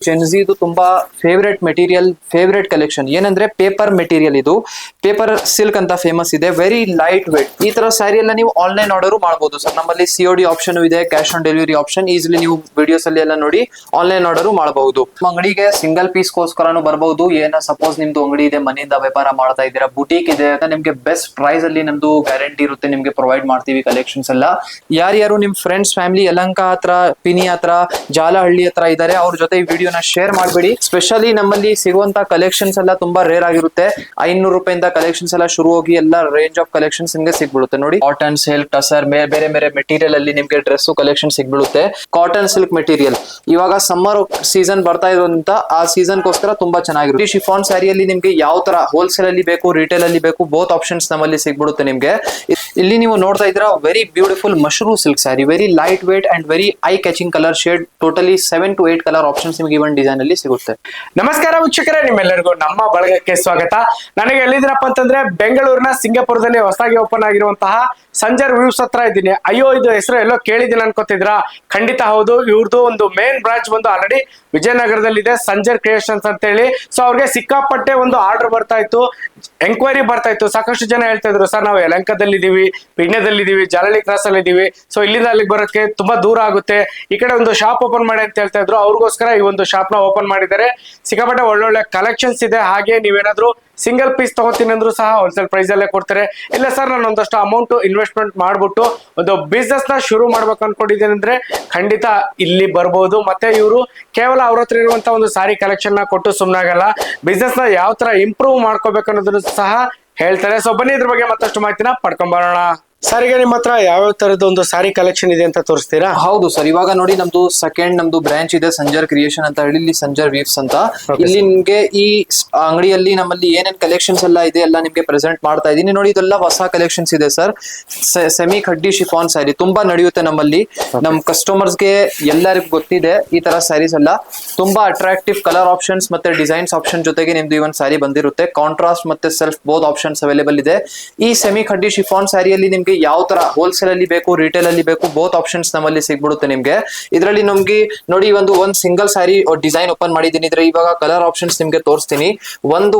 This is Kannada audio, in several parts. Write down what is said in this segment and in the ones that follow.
ಜೆನ್ಸಿದು ತುಂಬಾ ಫೇವ್ರೆಟ್ ಮೆಟೀರಿಯಲ್, ಫೇವ್ರೆಟ್ ಕಲೆಕ್ಷನ್ ಏನಂದ್ರೆ ಪೇಪರ್ ಮೆಟೀರಿಯಲ್. ಇದು ಪೇಪರ್ ಸಿಲ್ಕ್ ಅಂತ ಫೇಮಸ್ ಇದೆ, ವೆರಿ ಲೈಟ್ ವೇಟ್. ಈ ತರ ಸ್ಯಾರಿ ಎಲ್ಲ ನೀವು ಆನ್ಲೈನ್ ಆರ್ಡರ್ ಮಾಡಬಹುದು ಸರ್. ನಮ್ಮಲ್ಲಿ COD ಆಪ್ಷನ್ ಇದೆ, cash on delivery option. Easily ನೀವು ವಿಡಿಯೋಸ್ ಅಲ್ಲಿ ಎಲ್ಲ ನೋಡಿ ಆನ್ಲೈನ್ ಆರ್ಡರ್ ಮಾಡಬಹುದು. ನಮ್ಮ ಅಂಗಡಿಗೆ ಸಿಂಗಲ್ ಪೀಸ್ ಗೋಸ್ಕರನು ಬರಬಹುದು. ಏನ ಸಪೋಸ್ ನಿಮ್ದು ಅಂಗಡಿ ಇದೆ, ಮನೆಯಿಂದ ವ್ಯಾಪಾರ ಮಾಡ್ತಾ ಇದ್ದೀರಾ, ಬುಟೀಕ್ ಇದೆ, ನಿಮ್ಗೆ ಬೆಸ್ಟ್ ಪ್ರೈಸ್ ಅಲ್ಲಿ ನಮ್ದು ಗ್ಯಾರಂಟಿ ಇರುತ್ತೆ, ನಿಮ್ಗೆ ಪ್ರೊವೈಡ್ ಮಾಡ್ತೀವಿ ಕಲೆಕ್ಷನ್ಸ್ ಎಲ್ಲ. ಯಾರ್ಯಾರು ನಿಮ್ ಫ್ರೆಂಡ್ಸ್, ಫ್ಯಾಮಿಲಿ ಯಲಹಂಕ ಹತ್ರ, ಪಿನಿ ಹತ್ರ, ಜಾಲಹಳ್ಳಿ ಹತ್ರ ಇದಾರೆ, ಅವ್ರ ಜೊತೆ ಈ ವಿಡಿಯೋನ ಶೇರ್ ಮಾಡಬೇಡಿ. ಸ್ಪೆಷಲಿ ನಮ್ಮಲ್ಲಿ ಸಿಗುವಂತ ಕಲೆಕ್ಷನ್ಸ್ ಎಲ್ಲ ತುಂಬಾ ರೇರ್ ಆಗಿರುತ್ತೆ. 500 ರೂಪಾಯಿಂದ ಕಲೆಕ್ಷನ್ಸ್ ಎಲ್ಲ ಶುರು ಹೋಗಿ ಎಲ್ಲ ರೇಂಜ್ ಆಫ್ ಕಲೆಕ್ಷನ್ಸ್ ನಿಮ್ಗೆ ಸಿಗ್ಬಿಡುತ್ತೆ. ನೋಡಿ, ಕಾಟನ್ ಸಿಲ್ಕ್, ಟಸರ್, ಬೇರೆ ಬೇರೆ ಮೆಟೀರಿಯಲ್ ಅಲ್ಲಿ ನಿಮ್ಗೆ ಡ್ರೆಸ್ ಕಲೆಕ್ಷನ್ ಸಿಗ್ಬಿಡುತ್ತೆ. ಕಾಟನ್ ಸಿಲ್ಕ್ ಮೆಟೀರಿಯಲ್ ಇವಾಗ ಸಮ್ಮರ್ ಸೀಸನ್ ಬರ್ತಾ ಇರೋದ್ರಿಂದ ಆ ಸೀಸನ್ ಗೋಸ್ಕರ ತುಂಬಾ ಚೆನ್ನಾಗಿರುತ್ತೆ. ಶಿಫಾನ್ ಸ್ಯಾರಿಯಲ್ಲಿ ನಿಮ್ಗೆ ಯಾವ ತರ ಹೋಲ್ಸೇಲ್ ಅಲ್ಲಿ ಬೇಕು, ರಿಟೇಲ್ ಅಲ್ಲಿ ಬೇಕು, ಬೋತ್ ಆಪ್ಷನ್ಸ್ ನಮ್ಮಲ್ಲಿ ಸಿಗ್ಬಿಡುತ್ತೆ ನಿಮ್ಗೆ. ಇಲ್ಲಿ ನೀವು ನೋಡ್ತಾ ಇದ್ದೀರಾ very beautiful mashru silk sari, very light weight and very eye catching colour shade. Totally 7 to 8 colour options ನಿಮ್ಗೆ ಇವನ್ ಡಿಸೈನ್ ಅಲ್ಲಿ ಸಿಗುತ್ತೆ. ನಮಸ್ಕಾರ ವೀಕ್ಷಕರೇ, ನಿಮ್ಮೆಲ್ಲರಿಗೂ ನಮ್ಮ ಬಳಗಕ್ಕೆ ಸ್ವಾಗತ. ನನಗೆ ಎಲ್ಲಿದ್ದೀನಪ್ಪ ಅಂತಂದ್ರೆ ಬೆಂಗಳೂರಿನ ಸಿಂಗಾಪುರದಲ್ಲಿ ಹೊಸದಾಗಿ ಓಪನ್ ಆಗಿರುವಂತಹ ಸಂಜರ್ ವ್ಯೂಸ್ ಹತ್ರ ಇದ್ದೀನಿ. ಅಯ್ಯೋ, ಇದು ಹೆಸರು ಎಲ್ಲೋ ಕೇಳಿದ್ದೀನಿ ಅನ್ಕೋತಿದ್ರಾ? ಖಂಡಿತ ಹೌದು. ಇವ್ರದ್ದು ಒಂದು ಮೇನ್ ಬ್ರಾಂಚ್ ಬಂದು ಆಲ್ರೆಡಿ ವಿಜಯನಗರದಲ್ಲಿ ಇದೆ, ಸಂಜರ್ ಕ್ರಿಯೇಷನ್ಸ್ ಅಂತ ಹೇಳಿ. ಸೊ ಅವ್ರಿಗೆ ಸಿಕ್ಕಾಪಟ್ಟೆ ಒಂದು ಆರ್ಡರ್ ಬರ್ತಾ ಇತ್ತು, ಎಂಕ್ವೈರಿ ಬರ್ತಾ ಇತ್ತು. ಸಾಕಷ್ಟು ಜನ ಹೇಳ್ತಾ ಇದ್ರು, ಸರ್ ನಾವು ಯಲಹಂಕದಲ್ಲಿ ಇದೀವಿ, ಪಿಣ್ಯದಲ್ಲಿ ಇದೀವಿ, ಜಾಲಹಳ್ಳಿ ಕ್ರಾಸ್ ಅಲ್ಲಿ ಇದೀವಿ, ಸೊ ಇಲ್ಲಿಂದ ಅಲ್ಲಿಗೆ ಬರೋಕ್ಕೆ ತುಂಬಾ ದೂರ ಆಗುತ್ತೆ, ಈ ಕಡೆ ಒಂದು ಶಾಪ್ ಓಪನ್ ಮಾಡಿ ಅಂತ ಹೇಳ್ತಾ ಇದ್ರು. ಅವ್ರಿಗೋಸ್ಕರ ಈ ಒಂದು ಶಾಪ್ ನ ಓಪನ್ ಮಾಡಿದ್ದಾರೆ. ಸಿಕ್ಕಾಪಟ್ಟೆ ಒಳ್ಳೊಳ್ಳೆ ಕಲೆಕ್ಷನ್ಸ್ ಇದೆ. ಹಾಗೆ ನೀವೇನಾದ್ರೂ ಸಿಂಗಲ್ ಪೀಸ್ ತಗೋತೀನಿ ಅಂದ್ರೂ ಸಹ ಹೋಲ್ಸೇಲ್ ಪ್ರೈಸ್ ಅಲ್ಲೇ ಕೊಡ್ತಾರೆ. ಇಲ್ಲ ಸರ್, ನಾನು ಒಂದಷ್ಟು ಅಮೌಂಟ್ ಇನ್ವೆಸ್ಟ್ಮೆಂಟ್ ಮಾಡ್ಬಿಟ್ಟು ಒಂದು ಬಿಸ್ನೆಸ್ ನ ಶುರು ಮಾಡ್ಬೇಕು ಅನ್ಕೊಂಡಿದ್ದೀನಿ ಅಂದ್ರೆ ಖಂಡಿತ ಇಲ್ಲಿ ಬರ್ಬೋದು. ಮತ್ತೆ ಇವರು ಕೇವಲ ಅವ್ರ ಹತ್ರ ಇರುವಂತ ಒಂದು ಸಾರಿ ಕಲೆಕ್ಷನ್ ನ ಕೊಟ್ಟು ಸುಮ್ಮನಾಗಲ್ಲ, ಬಿಸ್ನೆಸ್ ನ ಯಾವ ತರ ಇಂಪ್ರೂವ್ ಮಾಡ್ಕೋಬೇಕು ಅನ್ನೋದನ್ನು ಸಹ ಹೇಳ್ತಾರೆ. ಸೊ ಬನ್ನಿ, ಇದ್ರ ಬಗ್ಗೆ ಮತ್ತಷ್ಟು ಮಾಹಿತಿನ ಪಡ್ಕೊಂಡ್ ಬರೋಣ. ಸರ್, ಈಗ ನಿಮ್ಮ ಹತ್ರ ಯಾವ ತರದ ಒಂದು ಸಾರಿ ಕಲೆಕ್ಷನ್ ಇದೆ ಅಂತ ತೋರಿಸ್ತೀರಾ? ಹೌದು ಸರ್, ಇವಾಗ ನೋಡಿ ನಮ್ದು ಬ್ರಾಂಚ್ ಇದೆ ಸಂಜರ್ ಕ್ರಿಯೇಷನ್ ಅಂತ ಹೇಳಿ, ಇಲ್ಲಿ ಸಂಜರ್ ವೀವ್ಸ್ ಅಂತ. ಇಲ್ಲಿ ನಿಮ್ಗೆ ಈ ಅಂಗಡಿಯಲ್ಲಿ ನಮ್ಮಲ್ಲಿ ಏನೇನ್ ಕಲೆಕ್ಷನ್ಸ್ ಎಲ್ಲ ಇದೆ ಎಲ್ಲ ನಿಮ್ಗೆ ಪ್ರೆಸೆಂಟ್ ಮಾಡ್ತಾ ಇದೀನಿ. ನೋಡಿ, ಇದೆಲ್ಲ ಹೊಸ ಕಲೆಕ್ಷನ್ಸ್ ಇದೆ sir. Semi khaddi chiffon sari ತುಂಬಾ ನಡೆಯುತ್ತೆ ನಮ್ಮಲ್ಲಿ. ನಮ್ ಕಸ್ಟಮರ್ಸ್ಗೆ ಎಲ್ಲರಿಗೂ ಗೊತ್ತಿದೆ ಈ ತರ ಸ್ಯಾರೀಸ್ ಎಲ್ಲ. ತುಂಬಾ ಅಟ್ರಾಕ್ಟಿವ್ ಕಲರ್ ಆಪ್ಷನ್ಸ್ ಮತ್ತೆ ಡಿಸೈನ್ಸ್ ಆಪ್ಷನ್ ಜೊತೆಗೆ ನಿಮ್ದು ಇವನ್ ಸ್ಯಾರಿ ಬಂದಿರುತ್ತೆ. ಕಾಂಟ್ರಾಸ್ಟ್ ಮತ್ತೆ ಸೆಲ್ಫ್ ಬೋತ್ ಆಪ್ಷನ್ಸ್ ಅವೈಲೇಬಲ್ ಇದೆ. ಈ ಸೆಮಿ ಖಡ್ಡಿ ಶಿಫಾನ್ ಸ್ಯಾರಿಯಲ್ಲಿ ನಿಮ್ಗೆ ಯಾವ ತರ ಹೋಲ್ಸೇಲ್ ಅಲ್ಲಿ ಬೇಕು, ರಿಟೇಲ್ ಅಲ್ಲಿ ಬೇಕು, ಬೋತ್ ಆಪ್ಷನ್ಸ್ ನಮ್ಮಲ್ಲಿ ಸಿಗ್ಬಿಡುತ್ತೆ ನಿಮ್ಗೆ. ಇದರಲ್ಲಿ ನಮ್ಗೆ ನೋಡಿ ಒಂದ್ ಸಿಂಗಲ್ ಸ್ಯಾರಿ ಡಿಸೈನ್ ಓಪನ್ ಮಾಡಿದೀನಿ. ಇದ್ರೆ ಇವಾಗ ಕಲರ್ ಆಪ್ಷನ್ಸ್ ನಿಮ್ಗೆ ತೋರಿಸ್ತೀನಿ.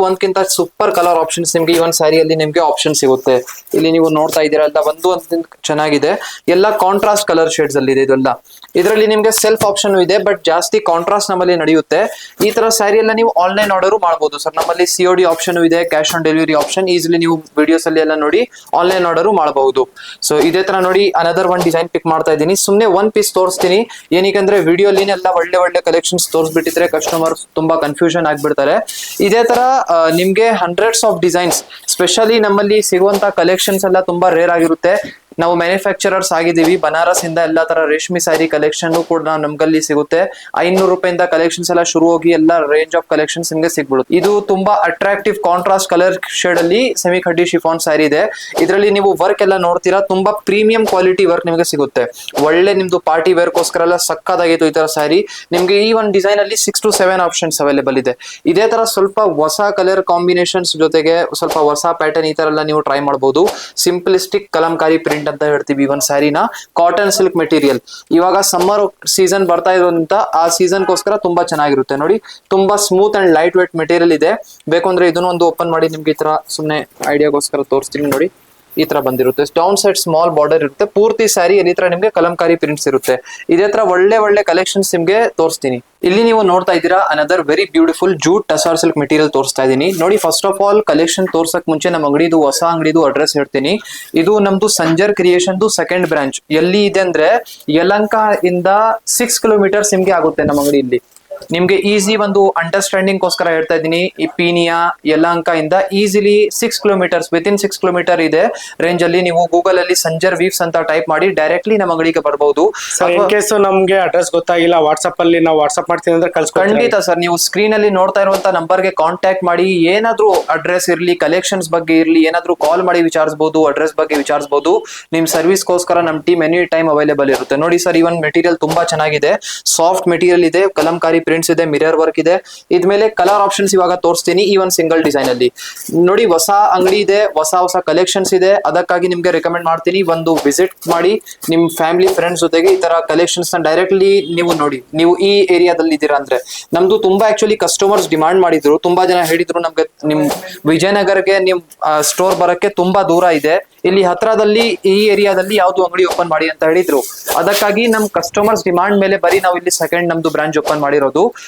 ಒಂದ್ಕಿಂತ ಸೂಪರ್ ಕಲರ್ ಆಪ್ಷನ್ಸ್ ನಿಮ್ಗೆ ಈ ಒಂದು ಸ್ಯಾರಿಯಲ್ಲಿ ನಿಮ್ಗೆ ಆಪ್ಷನ್ ಸಿಗುತ್ತೆ. ಇಲ್ಲಿ ನೀವು ನೋಡ್ತಾ ಇದ್ದೀರಲ್ಲ, ಒಂದು ಚೆನ್ನಾಗಿದೆ, ಎಲ್ಲ ಕಾಂಟ್ರಾಸ್ಟ್ ಕಲರ್ ಶೇಡ್ಸ್ ಅಲ್ಲಿ ಇದೆ ಇದೆಲ್ಲ. ಇದರಲ್ಲಿ ನಿಮ್ಗೆ ಸೆಲ್ಫ್ ಆಪ್ಷನ್ ಇದೆ, ಬಟ್ ಜಾಸ್ತಿ ಕಾಂಟ್ರಾಸ್ಟ್ ನಮ್ಮಲ್ಲಿ ನಡೆಯುತ್ತೆ. ಈ ತರ ಸ್ಯಾರಿ ಎಲ್ಲ ನೀವು ಆನ್ಲೈನ್ ಆರ್ಡರ್ ಮಾಡಬಹುದು ಸರ್. ನಮ್ಮಲ್ಲಿ COD ಆಪ್ಷನ್ ಇದೆ, cash on delivery option. Easily ನೀವು ವಿಡಿಯೋಸ್ ಅಲ್ಲಿ ಎಲ್ಲ ನೋಡಿ ಆನ್ಲೈನ್ ಆರ್ಡರ್ ಮಾಡಬಹುದು. ಸೊ ಇದೇ ತರ ನೋಡಿ ಅನದರ್ ಒನ್ ಡಿಸೈನ್ ಪಿಕ್ ಮಾಡ್ತಾ ಇದ್ದೀನಿ. ಸುಮ್ನೆ ಒಂದ್ ಪೀಸ್ ತೋರಿಸ್ತೀನಿ, ಏನಕ್ಕಂದ್ರೆ ವಿಡಿಯೋಲಿ ಎಲ್ಲ ಒಳ್ಳೆ ಕಲೆಕ್ಷನ್ಸ್ ತೋರಿಸ್ಬಿಟ್ಟಿದ್ರೆ ಕಸ್ಟಮರ್ ತುಂಬಾ ಕನ್ಫ್ಯೂಷನ್ ಆಗ್ಬಿಡ್ತಾರೆ. ಇದೇ ತರ ನಿಮ್ಗೆ ಹಂಡ್ರೆಡ್ಸ್ ಆಫ್ ಡಿಸೈನ್ಸ್, ಸ್ಪೆಷಲಿ ನಮ್ಮಲ್ಲಿ ಸಿಗುವಂತ ಕಲೆಕ್ಷನ್ಸ್ ಎಲ್ಲ ತುಂಬಾ ರೇರ್ ಆಗಿರುತ್ತೆ. ನಾವು ಮ್ಯಾನುಫ್ಯಾಕ್ಚರರ್ಸ್ ಆಗಿದ್ದೀವಿ, ಬನಾರಸ್ ಇಂದ ಎಲ್ಲಾ ತರ ರೇಷ್ಮೆ ಸ್ಯಾರಿ ಕಲೆಕ್ಷನ್ ಕೂಡ ನಮ್ಗಲ್ಲಿ ಸಿಗುತ್ತೆ. 500 ರೂಪಾಯಿಂದ ಕಲೆಕ್ಷನ್ಸ್ ಎಲ್ಲ ಶುರು ಹೋಗಿ ಎಲ್ಲ ರೇಂಜ್ ಆಫ್ ಕಲೆಕ್ಷನ್ಸ್ ನಿಮ್ಗೆ ಸಿಗ್ಬಿಡುತ್ತೆ. ಇದು ತುಂಬಾ ಅಟ್ರಾಕ್ಟಿವ್ ಕಾಂಟ್ರಾಸ್ಟ್ ಕಲರ್ ಶೇಡ್ ಅಲ್ಲಿ ಸೆಮಿ ಖಡ್ಡಿ ಶಿಫಾನ್ ಸ್ಯಾರಿ ಇದೆ. ಇದರಲ್ಲಿ ನೀವು ವರ್ಕ್ ಎಲ್ಲ ನೋಡ್ತೀರಾ, ತುಂಬಾ ಪ್ರೀಮಿಯಂ ಕ್ವಾಲಿಟಿ ವರ್ಕ್ ನಿಮ್ಗೆ ಸಿಗುತ್ತೆ. ಒಳ್ಳೆ ನಿಮ್ದು ಪಾರ್ಟಿ ವೇರ್ ಗೋಸ್ಕರ ಎಲ್ಲ ಸಕ್ಕದಾಗಿತ್ತು ಈ ತರ ಸ್ಯಾರಿ. ನಿಮ್ಗೆ ಈ ಒಂದು ಡಿಸೈನ್ ಅಲ್ಲಿ 6 to 7 ಆಪ್ಷನ್ಸ್ ಅವೈಲೇಬಲ್ ಇದೆ. ಇದೇ ತರ ಸ್ವಲ್ಪ ಹೊಸ ಕಲರ್ ಕಾಂಬಿನೇಷನ್ಸ್ ಜೊತೆಗೆ ಸ್ವಲ್ಪ ಹೊಸ ಪ್ಯಾಟರ್ನ್ ಈ ತರ ಎಲ್ಲ ನೀವು ಟ್ರೈ ಮಾಡಬಹುದು. ಸಿಂಪ್ಲಿಸ್ಟಿಕ್ ಕಲಂಕಾರಿ ಪ್ರಿಂಟ್ ಅಂತ ಹೇಳ್ತೀವಿ ಒಂದ್ ಸ್ಯಾರಿನ. ಕಾಟನ್ ಸಿಲ್ಕ್ ಮೆಟೀರಿಯಲ್ ಇವಾಗ ಸಮ್ಮರ್ ಸೀಸನ್ ಬರ್ತಾ ಇರೋದ್ರಿಂದ ಆ ಸೀಸನ್ ಗೋಸ್ಕರ ತುಂಬಾ ಚೆನ್ನಾಗಿರುತ್ತೆ. ನೋಡಿ, ತುಂಬಾ smooth and light weight material ಇದೆ. ಬೇಕು ಅಂದ್ರೆ ಇದನ್ನು ಒಂದು ಓಪನ್ ಮಾಡಿ ನಿಮ್ಗೆ ಈ ತರ ಸುಮ್ನೆ ಐಡಿಯಾಗೋಸ್ಕರ ತೋರಿಸ್ತೀನಿ. ನೋಡಿ, ಈ ತರ ಬಂದಿರುತ್ತೆ. ಡೌನ್ ಸೈಡ್ ಸ್ಮಾಲ್ ಬಾರ್ಡರ್ ಇರುತ್ತೆ. ಪೂರ್ತಿ ಸ್ಯಾರಿ ಈ ತರ ನಿಮ್ಗೆ ಕಲಂಕಾರಿ ಪ್ರಿಂಟ್ಸ್ ಇರುತ್ತೆ. ಇದೇ ತರ ಒಳ್ಳೆ ಕಲೆಕ್ಷನ್ಸ್ ನಿಮ್ಗೆ ತೋರಿಸ್ತೀನಿ. ಇಲ್ಲಿ ನೀವು ನೋಡ್ತಾ ಇದ್ದೀರಾ another very beautiful jute tussar silk material ತೋರಿಸ್ತಾ ಇದೀನಿ. ನೋಡಿ, ಫಸ್ಟ್ ಆಫ್ ಆಲ್ ಕಲೆಕ್ಷನ್ ತೋರ್ಸಕ್ ಮುಂಚೆ ನಮ್ಮ ಅಂಗಡಿದು ಹೊಸ ಅಂಗಡಿದು ಅಡ್ರೆಸ್ ಹೇಳ್ತೀನಿ. ಇದು ನಮ್ದು ಸಂಜರ್ ಕ್ರಿಯೇಷನ್ ಸೆಕೆಂಡ್ ಬ್ರಾಂಚ್. ಎಲ್ಲಿ ಇದೆ ಅಂದ್ರೆ ಯಲಹಂಕ ಇಂದ 6 ಕಿಲೋಮೀಟರ್ಸ್ ನಿಮ್ಗೆ ಆಗುತ್ತೆ ನಮ್ಮ ಅಂಗಡಿ. ಇಲ್ಲಿ ನಿಮ್ಗೆ ಈಸಿ ಒಂದು ಅಂಡರ್ಸ್ಟ್ಯಾಂಡಿಂಗ್ ಗೋಸ್ಕರ ಹೇಳ್ತಾ ಇದ್ದೀನಿ. ಈ ಪೀನಿಯಾ ಯಲಹಂಕ ಇಂದ ಈಸಿಲಿ 6 ಕಿಲೋಮೀಟರ್ಸ್, ವಿತಿನ್ 6 ಕಿಲೋಮೀಟರ್ ಇದೆ ರೇಂಜ್ ಅಲ್ಲಿ. ನೀವು ಗೂಗಲ್ ಅಲ್ಲಿ ಸಂಜರ್ ವೀವ್ಸ್ ಅಂತ ಟೈಪ್ ಮಾಡಿ ಡೈರೆಕ್ಟ್ಲಿ ನಮ್ಮ ಅಂಗಡಿಗೆ ಬರಬಹುದು. ಇನ್ ಕೇಸ್ ನಮ್ಗೆ ಅಡ್ರೆಸ್ ಗೊತ್ತಾಗಿಲ್ಲ, ವಾಟ್ಸ್ಆಪ್ ಅಲ್ಲಿ ನಾವು ವಾಟ್ಸ್ಆಪ್ ಮಾಡ್ತೀವಿ ಅಂದ್ರೆ ಖಂಡಿತ ಸರ್, ನೀವು ಸ್ಕ್ರೀನ್ ಅಲ್ಲಿ ನೋಡ್ತಾ ಇರುವಂತ ನಂಬರ್ ಗೆ ಕಾಂಟ್ಯಾಕ್ಟ್ ಮಾಡಿ. ಏನಾದ್ರೂ ಅಡ್ರೆಸ್ ಇರ್ಲಿ, ಕಲೆಕ್ಷನ್ಸ್ ಬಗ್ಗೆ ಇರ್ಲಿ, ಏನಾದ್ರೂ ಕಾಲ್ ಮಾಡಿ ವಿಚಾರಿಸಬಹುದು, ಅಡ್ರೆಸ್ ಬಗ್ಗೆ ವಿಚಾರಿಸಬಹುದು. ನಿಮ್ ಸರ್ವಿಸ್ ಗೋಸ್ಕರ ನಮ್ ಟೀಮ್ ಎನಿ ಟೈಮ್ ಅವೈಲೇಬಲ್ ಇರುತ್ತೆ. ನೋಡಿ ಸರ್, ಈ ಒಂದು ಮೆಟೀರಿಯಲ್ ತುಂಬಾ ಚೆನ್ನಾಗಿದೆ, ಸಾಫ್ಟ್ ಮೆಟೀರಿಯಲ್ ಇದೆ, ಕಲಂಕಾರಿ ಪ್ರಿಂಟ್ಸ್ ಇದೆ, ಮಿರರ್ ವರ್ಕ್ ಇದೆ. ಇದ್ಮೇಲೆ ಕಲರ್ ಆಪ್ಷನ್ಸ್ ಇವಾಗ ತೋರಿಸ್ತೀನಿ ಈ ಒಂದು ಸಿಂಗಲ್ ಡಿಸೈನ್ ಅಲ್ಲಿ. ನೋಡಿ ಹೊಸ ಅಂಗಡಿ ಇದೆ, ಹೊಸ ಕಲೆಕ್ಷನ್ಸ್ ಇದೆ, ಅದಕ್ಕಾಗಿ ನಿಮ್ಗೆ ರೆಕಮೆಂಡ್ ಮಾಡ್ತೀನಿ ಒಂದು ವಿಸಿಟ್ ಮಾಡಿ ನಿಮ್ ಫ್ಯಾಮಿಲಿ ಫ್ರೆಂಡ್ಸ್ ಜೊತೆಗೆ ಈ ತರ ಕಲೆಕ್ಷನ್ಸ್ ನ ಡೈರೆಕ್ಟ್ಲಿ ನೀವು ನೋಡಿ. ನೀವು ಈ ಏರಿಯಾದಲ್ಲಿ ಇದ್ದೀರಾ ಅಂದ್ರೆ ನಮ್ದು ತುಂಬಾ ಆಕ್ಚುಲಿ ಕಸ್ಟಮರ್ಸ್ ಡಿಮಾಂಡ್ ಮಾಡಿದ್ರು, ತುಂಬಾ ಜನ ಹೇಳಿದ್ರು ನಮ್ಗೆ ನಿಮ್ ವಿಜಯನಗರಕ್ಕೆ ನಿಮ್ ಸ್ಟೋರ್ ಬರಕ್ಕೆ ತುಂಬಾ ದೂರ ಇದೆ, ಇಲ್ಲಿ ಹತ್ರದಲ್ಲಿ ಈ ಏರಿಯಾದಲ್ಲಿ ಯಾವ್ದು ಅಂಗಡಿ ಓಪನ್ ಮಾಡಿ ಅಂತ ಹೇಳಿದ್ರು. ಅದಕ್ಕಾಗಿ ನಮ್ ಕಸ್ಟಮರ್ಸ್ ಡಿಮಾಂಡ್ ಮೇಲೆ ಬರೀ ನಾವು ಇಲ್ಲಿ ಸೆಕೆಂಡ್ ನಮ್ದು ಬ್ರಾಂಚ್ ಓಪನ್ ಮಾಡಿರೋದು.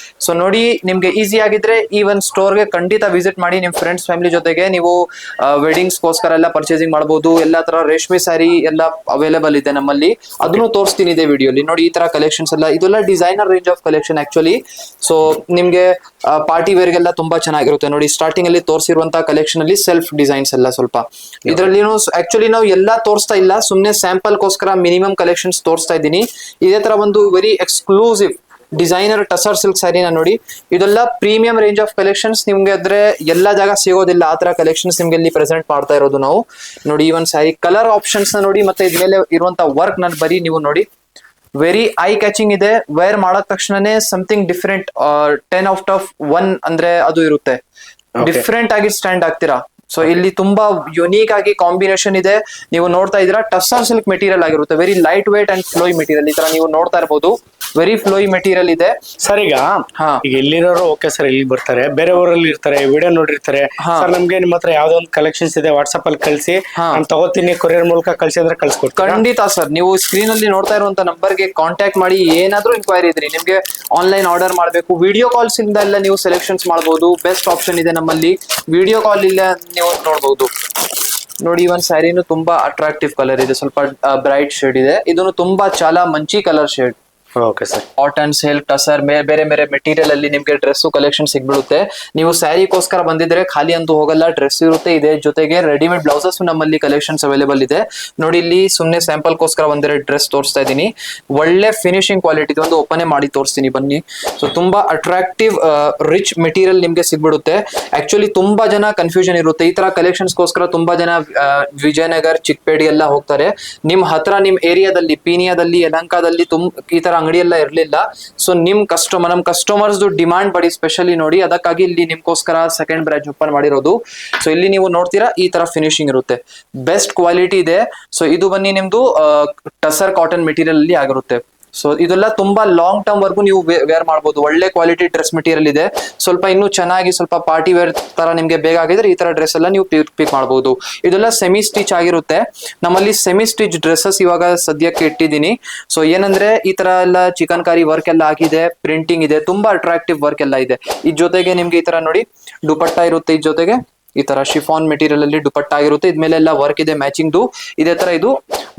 ಸೊ ನೋಡಿ ನಿಮ್ಗೆ ಈಸಿ ಆಗಿದ್ರೆ ಈ ಒಂದು ಸ್ಟೋರ್ಗೆ ಖಂಡಿತ ವಿಸಿಟ್ ಮಾಡಿ. ನಿಮ್ ಫ್ರೆಂಡ್ಸ್ ಫ್ಯಾಮಿಲಿ ಜೊತೆಗೆ ನೀವು ವೆಡ್ಡಿಂಗ್ಸ್ಗೋಸ್ಕರ ಎಲ್ಲ ಪರ್ಚೇಸಿಂಗ್ ಮಾಡಬಹುದು. ಎಲ್ಲಾ ತರ ರೇಷ್ಮೆ ಸ್ಯಾರಿ ಎಲ್ಲ ಅವೈಲೇಬಲ್ ಇದೆ ನಮ್ಮಲ್ಲಿ, ಅದನ್ನು ತೋರಿಸ್ತೀನಿ ಇದೆ ವಿಡಿಯೋಲಿ. ನೋಡಿ ಈ ತರ ಕಲೆಕ್ಷನ್ಸ್ ಎಲ್ಲ, ಇದೆಲ್ಲ designer range of collection actually. So ನಿಮ್ಗೆ ಪಾರ್ಟಿ ವೇರ್ಗೆಲ್ಲ ತುಂಬಾ ಚೆನ್ನಾಗಿರುತ್ತೆ. ನೋಡಿ ಸ್ಟಾರ್ಟಿಂಗ್ ಅಲ್ಲಿ ತೋರಿಸಿರುವಂತಹ ಕಲೆಕ್ಷನ್ ಅಲ್ಲಿ ಸೆಲ್ಫ್ ಡಿಸೈನ್ಸ್ ಎಲ್ಲ ಸ್ವಲ್ಪ ಇದರಲ್ಲಿ ಆಕ್ಚುಲಿ ನಾವು ಎಲ್ಲಾ ತೋರಿಸ್ತಾ ಇಲ್ಲ, ಸುಮ್ನೆ ಸ್ಯಾಂಪಲ್ ಗೋಸ್ಕರ ಮಿನಿಮಮ್ ಕಲೆಕ್ಷನ್ಸ್ ತೋರಿಸ್ತಾ ಇದ್ದೀನಿ. ಇದೇ ತರ ಒಂದು very exclusive designer tussar silk ಸ್ಯಾರಿನ ನೋಡಿ, ಇದೆಲ್ಲ ಪ್ರೀಮಿಯಂ ರೇಂಜ್ ಆಫ್ ಕಲೆಕ್ಷನ್ಸ್. ನಿಮ್ಗೆ ಆದ್ರೆ ಎಲ್ಲಾ ಜಾಗ ಸಿಗೋದಿಲ್ಲ ಆ ತರ ಕಲೆಕ್ಷನ್ಸ್ ನಿಮ್ಗೆ ಇಲ್ಲಿ ಪ್ರೆಸೆಂಟ್ ಮಾಡ್ತಾ ಇರೋದು ನಾವು. ನೋಡಿ ಈ ಒಂದು ಸ್ಯಾರಿ ಕಲರ್ ಆಪ್ಷನ್ಸ್ ನ ನೋಡಿ, ಮತ್ತೆ ಇದ್ಮೇಲೆ ಇರುವಂತ ವರ್ಕ್ ನ ಬರೀ ನೀವು ನೋಡಿ, ವೆರಿ ಐ ಕ್ಯಾಚಿಂಗ್ ಇದೆ. ವೇರ್ ಮಾಡಕ್ ತಕ್ಷಣನೇ ಸಮಥಿಂಗ್ ಡಿಫ್ರೆಂಟ್, 10 ಔಟ್ ಆಫ್ 1 ಅಂದ್ರೆ ಅದು ಇರುತ್ತೆ. ಡಿಫ್ರೆಂಟ್ ಆಗಿ ಸ್ಟ್ಯಾಂಡ್ ಆಗ್ತೀರಾ. ಸೊ ಇಲ್ಲಿ ತುಂಬಾ ಯುನೀಕ್ ಆಗಿ ಕಾಂಬಿನೇಷನ್ ಇದೆ. ನೀವು ನೋಡ್ತಾ ಇದ್ದೀರಾ ಟಸರ್ ಸಿಲ್ಕ್ ಮೆಟೀರಿಯಲ್ ಆಗಿರುತ್ತೆ, very light weight and flowy material. ಈ ತರ ನೀವು ನೋಡ್ತಾ ಇರಬಹುದು, ವೆರಿ ಫ್ಲೋಯಿ ಮೆಟೀರಿಯಲ್ ಇದೆ. ಸರ್ ಈಗ ಇಲ್ಲಿರೋರು ಓಕೆ ಸರ್, ಇಲ್ಲಿ ಬರ್ತಾರೆ, ಬೇರೆ ಊರಲ್ಲಿ ಇರ್ತಾರೆ, ವಿಡಿಯೋ ನೋಡಿರ್ತಾರೆ, ಸರ್ ನಮ್ಗೆ ನಿಮ್ಮ ಹತ್ರ ಯಾವ್ದೋ ಒಂದು ಕಲೆಕ್ಷನ್ಸ್ ಇದೆ ವಾಟ್ಸ್ಆಪ್ ಅಲ್ಲಿ ಕಳಿಸಿ, ನಾನು ತಗೋತೀನಿ ಕೊರಿಯರ್ ಮೂಲಕ ಕಳಿಸಿ ಅಂದ್ರೆ ಕಳ್ಸಿಕೊಡ್ತೀನಿ. ಖಂಡಿತ ಸರ್, ನೀವು ಸ್ಕ್ರೀನ್ ಅಲ್ಲಿ ನೋಡ್ತಾ ಇರುವಂತ ನಂಬರ್ಗೆ ಕಾಂಟ್ಯಾಕ್ಟ್ ಮಾಡಿ. ಏನಾದ್ರೂ ಇನ್ಕ್ವೈರಿ ಇದ್ರಿ, ನಿಮ್ಗೆ ಆನ್ಲೈನ್ ಆರ್ಡರ್ ಮಾಡಬೇಕು, ವಿಡಿಯೋ ಕಾಲ್ಸ್ ಇಂದ ಎಲ್ಲ ನೀವು ಸೆಲೆಕ್ಷನ್ಸ್ ಮಾಡಬಹುದು. ಬೆಸ್ಟ್ ಆಪ್ಷನ್ ಇದೆ ನಮ್ಮಲ್ಲಿ, ವಿಡಿಯೋ ಕಾಲ್ ಇಲ್ಲ ನೀವು ನೋಡಬಹುದು. ನೋಡಿ ಒಂದ್ ಸ್ಯಾರಿನು ತುಂಬಾ ಅಟ್ರಾಕ್ಟಿವ್ ಕಲರ್ ಇದೆ, ಸ್ವಲ್ಪ ಬ್ರೈಟ್ ಶೇಡ್ ಇದೆ. ಇದನ್ನು ತುಂಬಾ చాలా Manchi colour shade. Okay sir, cotton, silk, tussar, ಬೇರೆ ಬೇರೆ ಮೆಟೀರಿಯಲ್ ಅಲ್ಲಿ ನಿಮ್ಗೆ ಡ್ರೆಸ್ ಕಲೆಕ್ಷನ್ ಸಿಗ್ಬಿಡುತ್ತೆ. ನೀವು ಸ್ಯಾರಿಗೋಸ್ಕರ ಬಂದಿದ್ರೆ ಖಾಲಿ ಅಂತೂ ಹೋಗಲ್ಲ, ಡ್ರೆಸ್ ಇರುತ್ತೆ. ಇದೆ ಜೊತೆಗೆ ರೆಡಿಮೇಡ್ ಬ್ಲೌಸಸ್ ನಮ್ಮಲ್ಲಿ ಕಲೆಕ್ಷನ್ಸ್ ಅವೈಲೇಬಲ್ ಇದೆ. ನೋಡಿ ಇಲ್ಲಿ ಸುಮ್ನೆ ಸ್ಯಾಂಪಲ್ ಗೋಸ್ಕರ ಒಂದೆರಡು ಡ್ರೆಸ್ ತೋರಿಸ್ತಾ ಇದ್ದೀನಿ. ಒಳ್ಳೆ ಫಿನಿಶಿಂಗ್ ಕ್ವಾಲಿಟಿ, ಒಂದು ಓಪನ್ ಮಾಡಿ ತೋರಿಸ್ತೀನಿ ಬನ್ನಿ. ಸೊ ತುಂಬಾ ಅಟ್ರಾಕ್ಟಿವ್ ರಿಚ್ ಮೆಟೀರಿಯಲ್ ನಿಮ್ಗೆ ಸಿಗ್ಬಿಡುತ್ತೆ. ಆಕ್ಚುಲಿ ತುಂಬಾ ಜನ ಕನ್ಫ್ಯೂಷನ್ ಇರುತ್ತೆ ಈ ತರ ಕಲೆಕ್ಷನ್ಸ್ ಗೋಸ್ಕರ. ತುಂಬಾ ಜನ ವಿಜಯನಗರ್, ಚಿಕ್ಕಪೇಟೆ ಎಲ್ಲ ಹೋಗ್ತಾರೆ. ನಿಮ್ ಹತ್ರ ನಿಮ್ ಏರಿಯಾದಲ್ಲಿ ಪೀನಿಯಾದಲ್ಲಿ, ಯಲಹಂಕದಲ್ಲಿ ಈ ತರ ಅಂಗಡಿ ಎಲ್ಲ ಇರ್ಲಿಲ್ಲ. ಸೊ ನಮ್ ಕಸ್ಟಮರ್ಸ್ ಡಿಮಾಂಡ್ ಬಡಿ ಸ್ಪೆಷಲಿ ನೋಡಿ, ಅದಕ್ಕಾಗಿ ಇಲ್ಲಿ ನಿಮ್ಗೋಸ್ಕರ ಸೆಕೆಂಡ್ ಬ್ರಾಂಚ್ ಓಪನ್ ಮಾಡಿರೋದು. ಸೊ ಇಲ್ಲಿ ನೀವು ನೋಡ್ತೀರಾ ಈ ತರ ಫಿನಿಶಿಂಗ್ ಇರುತ್ತೆ, ಬೆಸ್ಟ್ ಕ್ವಾಲಿಟಿ ಇದೆ. ಸೊ ಇದು ಬನ್ನಿ ನಿಮ್ದು ಟಸರ್ ಕಾಟನ್ ಮೆಟೀರಿಯಲ್ ಅಲ್ಲಿ ಆಗಿರುತ್ತೆ. ಸೊ ಇದೆಲ್ಲ ತುಂಬಾ ಲಾಂಗ್ ಟರ್ಮ್ ವರ್ಗು ನೀವು ವೇರ್ ಮಾಡಬಹುದು. ಒಳ್ಳೆ ಕ್ವಾಲಿಟಿ ಡ್ರೆಸ್ ಮೆಟೀರಿಯಲ್ ಇದೆ. ಸ್ವಲ್ಪ ಇನ್ನೂ ಚೆನ್ನಾಗಿ ಸ್ವಲ್ಪ ಪಾರ್ಟಿ ವೇರ್ ತರ ನಿಮ್ಗೆ ಬೇಕಾಗಿದ್ರೆ ಈ ತರ ಡ್ರೆಸ್ ಎಲ್ಲ ನೀವು ಪಿಕ್ ಮಾಡಬಹುದು. ಇದೆಲ್ಲ ಸೆಮಿ ಸ್ಟಿಚ್ ಆಗಿರುತ್ತೆ. ನಮ್ಮಲ್ಲಿ ಸೆಮಿ ಸ್ಟಿಚ್ ಡ್ರೆಸ್ಸಸ್ ಇವಾಗ ಸದ್ಯಕ್ಕೆ ಇಟ್ಟಿದ್ದೀನಿ. ಸೊ ಏನಂದ್ರೆ ಈ ತರ ಎಲ್ಲ ಚಿಕನ್ ಕಾರಿ ವರ್ಕ್ ಎಲ್ಲ ಆಗಿದೆ, ಪ್ರಿಂಟಿಂಗ್ ಇದೆ, ತುಂಬಾ ಅಟ್ರಾಕ್ಟಿವ್ ವರ್ಕ್ ಎಲ್ಲ ಇದೆ. ಇದ್ ಜೊತೆಗೆ ನಿಮ್ಗೆ ಈ ತರ ನೋಡಿ ದುಪಟ್ಟ ಇರುತ್ತೆ. ಇದ್ ಜೊತೆಗೆ ಈ ತರ ಶಿಫಾನ್ ಮೆಟೀರಿಯಲ್ ಅಲ್ಲಿ ದುಪಟ್ಟ ಆಗಿರುತ್ತೆ. ಇದ್ಮೇಲೆ ಎಲ್ಲ ವರ್ಕ್ ಇದೆ ಮ್ಯಾಚಿಂಗ್. ಇದೇ ತರ ಇದು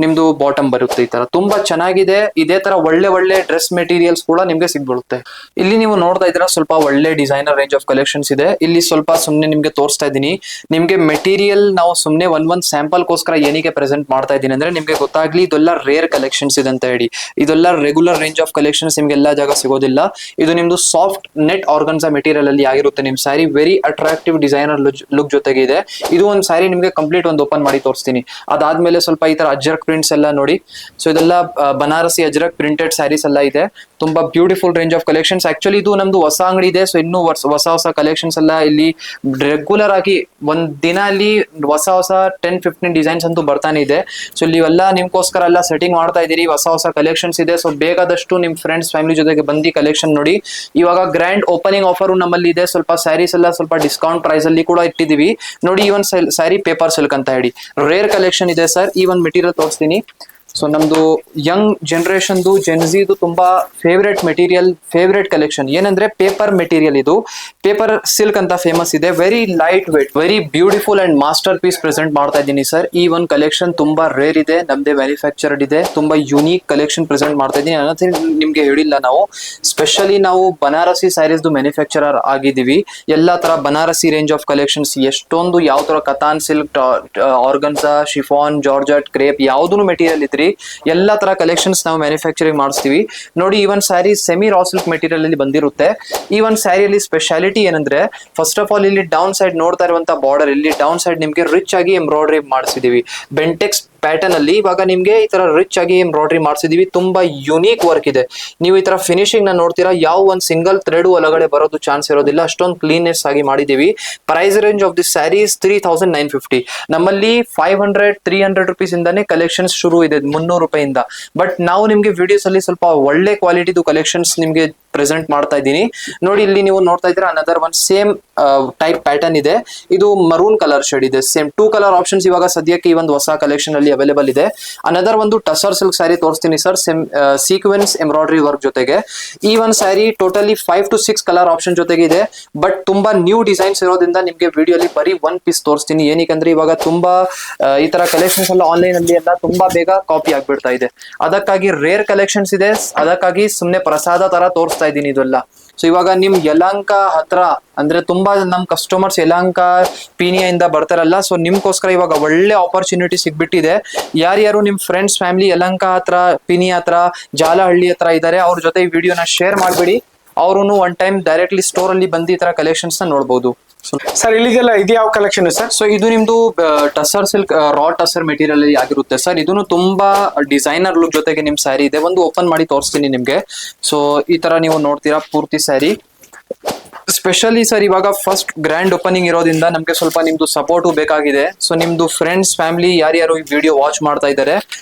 ನಿಮ್ದು ಬಾಟಮ್ ಬರುತ್ತೆ. ಈ ತರ ತುಂಬಾ ಚೆನ್ನಾಗಿದೆ. ಇದೇ ತರ ಒಳ್ಳೆ ಡ್ರೆಸ್ ಮೆಟೀರಿಯಲ್ಸ್ ಕೂಡ ನಿಮ್ಗೆ ಸಿಗ್ಬಿಡುತ್ತೆ. ಇಲ್ಲಿ ನೀವು ನೋಡ್ತಾ ಇದ್ದೀರಾ ಸ್ವಲ್ಪ ಒಳ್ಳೆ ಡಿಸೈನರ್ ರೇಂಜ್ ಆಫ್ ಕಲೆಕ್ಷನ್ಸ್ ಇದೆ. ಇಲ್ಲಿ ಸ್ವಲ್ಪ ಸುಮ್ನೆ ನಿಮ್ಗೆ ತೋರಿಸ್ತಾ ಇದ್ದೀನಿ. ನಿಮ್ಗೆ ಮೆಟೀರಿಯಲ್ ನಾವು ಸುಮ್ನೆ ಒಂದ್ ಸ್ಯಾಂಪಲ್ ಗೋಸ್ಕರ ಏನಕ್ಕೆ ಪ್ರೆಸೆಂಟ್ ಮಾಡ್ತಾ ಇದ್ದೀನಿ ಅಂದ್ರೆ ನಿಮ್ಗೆ ಗೊತ್ತಾಗ್ಲಿ ಇದೆಲ್ಲ ರೇರ್ ಕಲೆಕ್ಷನ್ಸ್ ಇದೆ ಅಂತ ಹೇಳಿ. ಇದೆಲ್ಲ ರೆಗ್ಯುಲರ್ ರೇಂಜ್ ಆಫ್ ಕಲೆಕ್ಷನ್ಸ್ ನಿಮ್ಗೆ ಎಲ್ಲಾ ಜಾಗ ಸಿಗೋದಿಲ್ಲ. ಇದು ನಿಮ್ದು ಸಾಫ್ಟ್ ನೆಟ್ ಆರ್ಗನ್ಸಾ ಮೆಟೀರಿಯಲ್ ಅಲ್ಲಿ ಆಗಿರುತ್ತೆ ನಿಮ್ sari. Very attractive designer look ಜೊತೆಗೆ ಇದೆ. ಇದು ಒಂದು ಸ್ಯಾರಿ ನಿಮ್ಗೆ ಕಂಪ್ಲೀಟ್ ಒಂದು ಓಪನ್ ಮಾಡಿ ತೋರಿಸ್ತೀನಿ. ಅದಾದ್ಮೇಲೆ ಸ್ವಲ್ಪ ಈ ತರ ಅಜ್ರಕ್ ಪ್ರಿಂಟ್ಸ್ ಎಲ್ಲ ನೋಡಿ. ಸೊ ಇದೆಲ್ಲ ಬನಾರಸಿ ಅಜ್ರಕ್ ಪ್ರಿಂಟೆಡ್ ಸ್ಯಾರೀಸ್ ಎಲ್ಲ ಇದೆ. ತುಂಬಾ beautiful range of collections. Actually ಇದು ನಮ್ದು ಹೊಸ ಅಂಗಡಿ ಇದೆ. ಸೊ ಇನ್ನೂ ಹೊಸ ಕಲೆಕ್ಷನ್ಸ್ ಎಲ್ಲ ಇಲ್ಲಿ ರೆಗ್ಯುಲರ್ ಆಗಿ ಒಂದ್ ದಿನ ಅಲ್ಲಿ ಹೊಸ 10-15 ಡಿಸೈನ್ಸ್ ಅಂತೂ ಬರ್ತಾನೆ ಇದೆ. ಸೊ ಇಲ್ಲಿ ಎಲ್ಲ ನಿಮ್ಗೋಸ್ಕರ ಎಲ್ಲ ಸೆಟ್ಟಿಂಗ್ ಮಾಡ್ತಾ ಇದೀರಿ. ಹೊಸ ಕಲೆಕ್ಷನ್ಸ್ ಇದೆ. ಸೊ ಬೇಕಾದಷ್ಟು ನಿಮ್ ಫ್ರೆಂಡ್ಸ್ ಫ್ಯಾಮಿಲಿ ಜೊತೆಗೆ ಬಂದು ಕಲೆಕ್ಷನ್ ನೋಡಿ. ಇವಾಗ ಗ್ರ್ಯಾಂಡ್ ಓಪನಿಂಗ್ ಆಫರ್ ನಮ್ಮಲ್ಲಿ ಇದೆ. ಸ್ವಲ್ಪ ಸ್ಯಾರೀಸ್ ಎಲ್ಲ ಸ್ವಲ್ಪ ಡಿಸ್ಕೌಂಟ್ ಪ್ರೈಸ್ ಅಲ್ಲಿ ಕೂಡ ಇಟ್ಟಿದೀವಿ ನೋಡಿ. ಈ ಒಂದು ಸ್ಯಾರಿ ಪೇಪರ್ ಸಿಲ್ಕ್ ಅಂತ ಹೇಳಿ ರೇರ್ ಕಲೆಕ್ಷನ್ ಇದೆ ಸರ್. ಈ ಒಂದು ಮೆಟೀರಿಯಲ್ ತೋರಿಸ್ತೀನಿ. ಸೊ ನಮ್ದು ಯಂಗ್ ಜನರೇಷನ್ದು ಜೆನ್ಝಿದು ತುಂಬಾ ಫೇವ್ರೆಟ್ ಮೆಟೀರಿಯಲ್, ಫೇವ್ರೆಟ್ ಕಲೆಕ್ಷನ್ ಏನಂದ್ರೆ ಪೇಪರ್ ಮೆಟೀರಿಯಲ್. ಇದು ಪೇಪರ್ ಸಿಲ್ಕ್ ಅಂತ ಫೇಮಸ್ ಇದೆ. Very light weight, very beautiful and masterpiece present ಮಾಡ್ತಾ ಇದ್ದೀನಿ ಸರ್. ಈ ಒಂದು ಕಲೆಕ್ಷನ್ ತುಂಬಾ ರೇರ್ ಇದೆ, ನಮ್ದೇ ಮ್ಯಾನುಫ್ಯಾಕ್ಚರ್ಡ್ ಇದೆ. ತುಂಬಾ ಯುನೀಕ್ ಕಲೆಕ್ಷನ್ ಪ್ರೆಸೆಂಟ್ ಮಾಡ್ತಾ ಇದ್ದೀನಿ. ಅನ್ನೋದು ನಿಮ್ಗೆ ಹೇಳಿಲ್ಲ, ನಾವು ಸ್ಪೆಷಲಿ ನಾವು ಬನಾರಸಿ ಸ್ಯಾರೀಸ್ದು ಮ್ಯಾನುಫ್ಯಾಕ್ಚರರ್ ಆಗಿದ್ದೀವಿ. ಎಲ್ಲಾ ತರ ಬನಾರಸಿ ರೇಂಜ್ ಆಫ್ ಕಲೆಕ್ಷನ್ಸ್ ಎಷ್ಟೊಂದು, ಯಾವ ತರ Katan silk, organza, chiffon, georgette, crepe ಯಾವ್ದು ಮೆಟೀರಿಯಲ್ ಇದ್ರಿ ಎಲ್ಲಾ ತರ ಕಲೆಕ್ಷನ್ಸ್ ನಾವು ಮ್ಯಾನುಫ್ಯಾಕ್ಚರಿಂಗ್ ಮಾಡಿಸ್ತೀವಿ ನೋಡಿ. ಈ ಒಂದು sari semi raw silk material ಅಲ್ಲಿ ಬಂದಿರುತ್ತೆ. ಈ ಒಂದು ಸ್ಯಾರಿಯಲ್ಲಿ ಸ್ಪೆಷಾಲಿಟಿ ಏನಂದ್ರೆ ಫಸ್ಟ್ ಆಫ್ ಆಲ್ ಇಲ್ಲಿ ಡೌನ್ ಸೈಡ್ ನೋಡ್ತಾ ಇರುವಂತ ಬಾರ್ಡರ್, ಇಲ್ಲಿ ಡೌನ್ ಸೈಡ್ ನಿಮ್ಗೆ ರಿಚ್ ಆಗಿ ಎಂಬ್ರಾಯ್ಡರಿ ಮಾಡಿಸಿದೀವಿ. ಬೆಂಟೆಕ್ಸ್ ಪ್ಯಾಟರ್ನ್ ಅಲ್ಲಿ ಇವಾಗ ನಿಮ್ಗೆ ಈ ತರ ರಿಚ್ ಆಗಿ ಎಂಬ್ರಾಯ್ಡ್ರಿ ಮಾಡಿಸಿದೀವಿ. ತುಂಬಾ ಯುನೀಕ್ ವರ್ಕ್ ಇದೆ. ನೀವು ಈ ತರ ಫಿನಿಶಿಂಗ್ ನ ನೋಡ್ತೀರಾ, ಯಾವ ಒಂದ್ ಸಿಂಗಲ್ ಥ್ರೆಡ್ ಒಳಗಡೆ ಬರೋದು ಚಾನ್ಸ್ ಇರೋದಿಲ್ಲ, ಅಷ್ಟೊಂದು ಕ್ಲೀನ್ನೆಸ್ ಆಗಿ ಮಾಡಿದೀವಿ. Price range of this sari is 3950. ನಮ್ಮಲ್ಲಿ 500-300 ರುಪೀಸ್ ಇಂದಾನೆ ಕಲೆಕ್ಷನ್ಸ್ ಶುರು ಇದೆ, 300 ರೂಪಾಯಿಂದ. ಬಟ್ ನಾವು ನಿಮ್ಗೆ ವಿಡಿಯೋಸ್ ಅಲ್ಲಿ ಸ್ವಲ್ಪ ಒಳ್ಳೆ ಕ್ವಾಲಿಟಿದು ಕಲೆಕ್ಷನ್ಸ್ ನಿಮ್ಗೆ ಪ್ರೆಸೆಂಟ್ ಮಾಡ್ತಾ ಇದ್ದೀನಿ. ನೋಡಿ, ಇಲ್ಲಿ ನೀವು ನೋಡ್ತಾ ಇದ್ದೀರಾ another one same type pattern ಇದೆ. ಇದು ಮರೂನ್ ಕಲರ್ ಶೇಡ್ ಇದೆ. ಸೇಮ್ 2 ಕಲರ್ ಆಪ್ಷನ್ಸ್ ಇವಾಗ ಸದ್ಯಕ್ಕೆ ಈ ಒಂದು ಹೊಸ ಕಲೆಕ್ಷನ್ ಅಲ್ಲಿ ಅವೈಲೇಬಲ್ ಇದೆ. ಅನದರ್ ಒಂದು ಟಸರ್ ಸಿಲ್ಕ್ ಸ್ಯಾರಿ ತೋರಿಸ್ತೀನಿ ಸರ್, ಸೀಕ್ವೆನ್ಸ್ ಎಂಬ್ರಾಯ್ಡ್ರಿ ವರ್ಕ್ ಜೊತೆಗೆ. ಈ ಒಂದು sari totally 5 to 6 colour option ಜೊತೆಗೆ ಇದೆ. ಬಟ್ ತುಂಬಾ ನ್ಯೂ ಡಿಸೈನ್ಸ್ ಇರೋದ್ರಿಂದ ನಿಮ್ಗೆ ವಿಡಿಯೋಲಿ ಬರೀ 1 ಪೀಸ್ ತೋರಿಸ್ತೀನಿ. ಏನಕ್ಕಂದ್ರೆ ಇವಾಗ ತುಂಬಾ ಈ ತರ ಕಲೆಕ್ಷನ್ಸ್ ಎಲ್ಲ ಆನ್ಲೈನ್ ಅಲ್ಲಿ ಎಲ್ಲ ತುಂಬಾ ಬೇಗ ಕಾಪಿ ಆಗ್ಬಿಡ್ತಾ ಇದೆ. ಅದಕ್ಕಾಗಿ ರೇರ್ ಕಲೆಕ್ಷನ್ಸ್ ಇದೆ, ಅದಕ್ಕಾಗಿ ಸುಮ್ನೆ ಪ್ರಸಾದ ತರ ತೋರಿಸ್ತಾ ಇದ್ದೀನಿ ಇದೆಲ್ಲ. ಸೊ ಇವಾಗ ನಿಮ್ ಯಲಹಂಕ ಹತ್ರ ಅಂದ್ರೆ ತುಂಬಾ ನಮ್ ಕಸ್ಟಮರ್ಸ್ ಯಲಹಂಕ ಪೀನಿಯಿಂದ ಬರ್ತಾರಲ್ಲ, ಸೊ ನಿಮ್ಗೋಸ್ಕರ ಇವಾಗ ಒಳ್ಳೆ ಆಪರ್ಚುನಿಟಿ ಸಿಗ್ಬಿಟ್ಟಿದೆ. ಯಾರ್ಯಾರು ನಿಮ್ ಫ್ರೆಂಡ್ಸ್ ಫ್ಯಾಮಿಲಿ ಯಲಹಂಕ ಹತ್ರ, ಪಿನಿ ಹತ್ರ, ಜಾಲಹಳ್ಳಿ ಹತ್ರ ಇದಾರೆ, ಅವ್ರ ಜೊತೆ ಈ ವಿಡಿಯೋನ ಶೇರ್ ಮಾಡ್ಬಿಡಿ. ಅವ್ರು ಒನ್ ಟೈಮ್ ಡೈರೆಕ್ಟ್ಲಿ ಸ್ಟೋರ್ ಅಲ್ಲಿ ಬಂದು ಈ ತರ ಕಲೆಕ್ಷನ್ಸ್ ನ ನೋಡ್ಬೋದು. ಸರ್ ಇಲ್ಲಿದೆಲ್ಲ ಇದು ಯಾವ ಕಲೆಕ್ಷನ್ ಸರ್? ಸೊ ಇದು ನಿಮ್ದು ಟಸರ್ ಸಿಲ್ಕ್ ರಾ ಟಸರ್ ಮೆಟೀರಿಯಲ್ ಅಲ್ಲಿ ಆಗಿರುತ್ತೆ ಸರ್. ಇದನ್ನು ತುಂಬಾ ಡಿಸೈನರ್ ಲುಕ್ ಜೊತೆಗೆ ನಿಮ್ ಸ್ಯಾರಿ ಇದೆ. ಒಂದು ಓಪನ್ ಮಾಡಿ ತೋರಿಸ್ತೀನಿ ನಿಮ್ಗೆ. ಸೊ ಈ ತರ ನೀವು ನೋಡ್ತೀರಾ ಪೂರ್ತಿ ಸ್ಯಾರಿ. ಸ್ಪೆಷಲಿ ಸರ್ ಇವಾಗ ಫಸ್ಟ್ ಗ್ರ್ಯಾಂಡ್ ಓಪನಿಂಗ್ ಇರೋದ್ರಿಂದ ನಮ್ಗೆ ಸ್ವಲ್ಪ ನಿಮ್ದು ಸಪೋರ್ಟು ಬೇಕಾಗಿದೆ. ಸೊ ನಿಮ್ದು ಫ್ರೆಂಡ್ಸ್ ಫ್ಯಾಮಿಲಿ ಯಾರ್ಯಾರು ಈ ವಿಡಿಯೋ ವಾಚ್ ಮಾಡ್ತಾ ಇದ್ದಾರೆ,